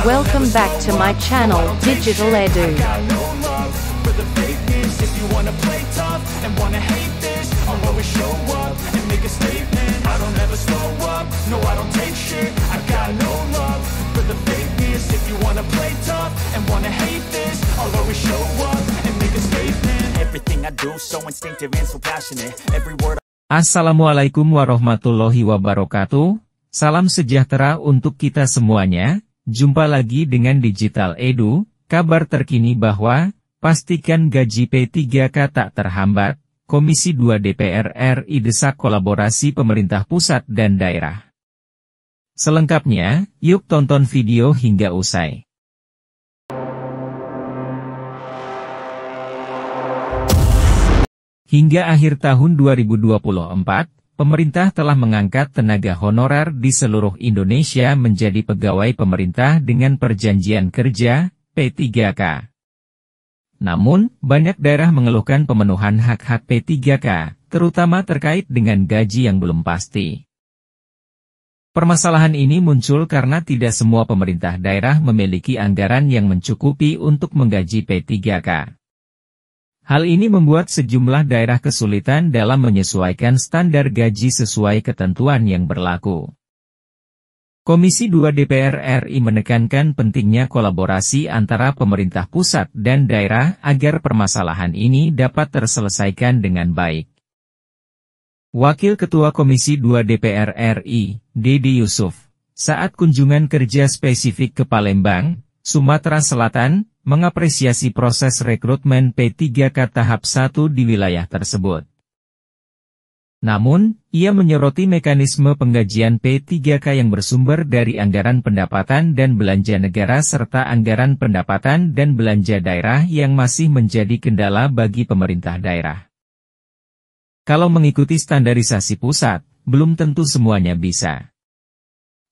Welcome back to my channel, Digital Edu. For the fakeness, if you wanna play tough and wanna hate this, I'll always show up and make a statement. I don't ever slow up, no I don't take shit. I got no love for the fakeness. If you wanna play tough and wanna hate this, I'll always show up and make a statement. Everything I do so instinctive and so passionate. Every word. Assalamualaikum warahmatullahi wabarakatuh. Salam sejahtera untuk kita semuanya. Jumpa lagi dengan Digital Edu. Kabar terkini bahwa pastikan gaji P3K tak terhambat, Komisi 2 DPR RI desak kolaborasi pemerintah pusat dan daerah. Selengkapnya, yuk tonton video hingga usai. Hingga akhir tahun 2024, pemerintah telah mengangkat tenaga honorer di seluruh Indonesia menjadi pegawai pemerintah dengan perjanjian kerja, P3K. Namun, banyak daerah mengeluhkan pemenuhan hak-hak P3K, terutama terkait dengan gaji yang belum pasti. Permasalahan ini muncul karena tidak semua pemerintah daerah memiliki anggaran yang mencukupi untuk menggaji P3K. Hal ini membuat sejumlah daerah kesulitan dalam menyesuaikan standar gaji sesuai ketentuan yang berlaku. Komisi 2 DPR RI menekankan pentingnya kolaborasi antara pemerintah pusat dan daerah agar permasalahan ini dapat terselesaikan dengan baik. Wakil Ketua Komisi 2 DPR RI, Dede Yusuf, saat kunjungan kerja spesifik ke Palembang, Sumatera Selatan, mengapresiasi proses rekrutmen P3K tahap 1 di wilayah tersebut. Namun, ia menyoroti mekanisme penggajian P3K yang bersumber dari anggaran pendapatan dan belanja negara serta anggaran pendapatan dan belanja daerah yang masih menjadi kendala bagi pemerintah daerah. Kalau mengikuti standarisasi pusat, belum tentu semuanya bisa.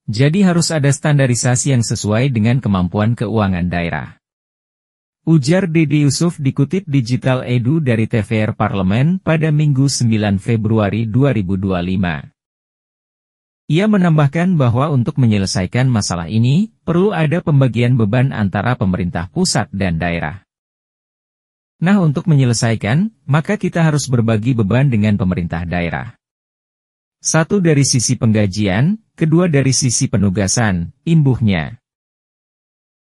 Jadi harus ada standarisasi yang sesuai dengan kemampuan keuangan daerah. Ujar Dede Yusuf dikutip Digital Edu dari TVR Parlemen pada Minggu 9 Februari 2025. Ia menambahkan bahwa untuk menyelesaikan masalah ini, perlu ada pembagian beban antara pemerintah pusat dan daerah. Nah, untuk menyelesaikan, maka kita harus berbagi beban dengan pemerintah daerah. Satu dari sisi penggajian, kedua dari sisi penugasan, imbuhnya.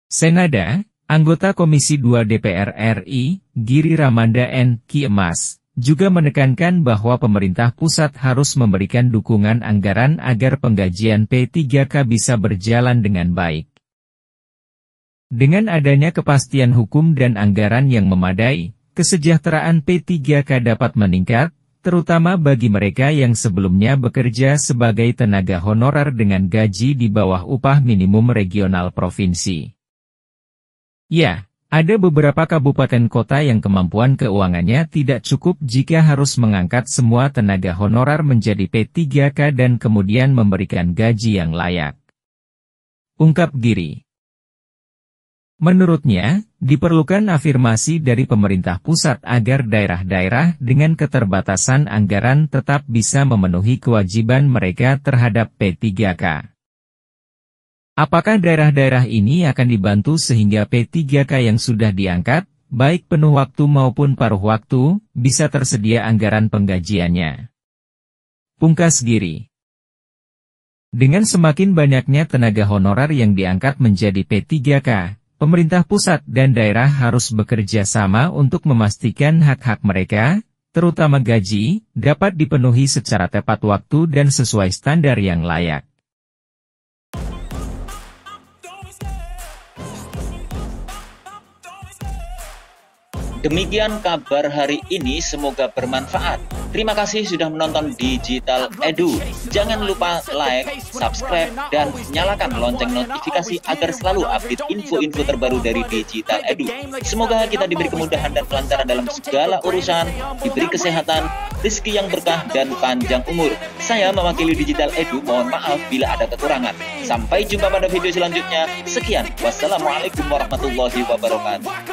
Senada, anggota Komisi 2 DPR RI, Giri Ramanda N. Kiemas, juga menekankan bahwa pemerintah pusat harus memberikan dukungan anggaran agar penggajian P3K bisa berjalan dengan baik. Dengan adanya kepastian hukum dan anggaran yang memadai, kesejahteraan P3K dapat meningkat, terutama bagi mereka yang sebelumnya bekerja sebagai tenaga honorer dengan gaji di bawah upah minimum regional provinsi. Ya, ada beberapa kabupaten kota yang kemampuan keuangannya tidak cukup jika harus mengangkat semua tenaga honorer menjadi P3K dan kemudian memberikan gaji yang layak. Ungkap Giri. Menurutnya, diperlukan afirmasi dari pemerintah pusat agar daerah-daerah dengan keterbatasan anggaran tetap bisa memenuhi kewajiban mereka terhadap P3K. Apakah daerah-daerah ini akan dibantu sehingga P3K yang sudah diangkat, baik penuh waktu maupun paruh waktu, bisa tersedia anggaran penggajiannya? Pungkas Giri. Dengan semakin banyaknya tenaga honorer yang diangkat menjadi P3K, pemerintah pusat dan daerah harus bekerja sama untuk memastikan hak-hak mereka, terutama gaji, dapat dipenuhi secara tepat waktu dan sesuai standar yang layak. Demikian kabar hari ini, semoga bermanfaat. Terima kasih sudah menonton Digital Edu. Jangan lupa like, subscribe, dan nyalakan lonceng notifikasi agar selalu update info-info terbaru dari Digital Edu. Semoga kita diberi kemudahan dan kelancaran dalam segala urusan, diberi kesehatan, rezeki yang berkah, dan panjang umur. Saya mewakili Digital Edu, mohon maaf bila ada kekurangan. Sampai jumpa pada video selanjutnya. Sekian, wassalamualaikum warahmatullahi wabarakatuh.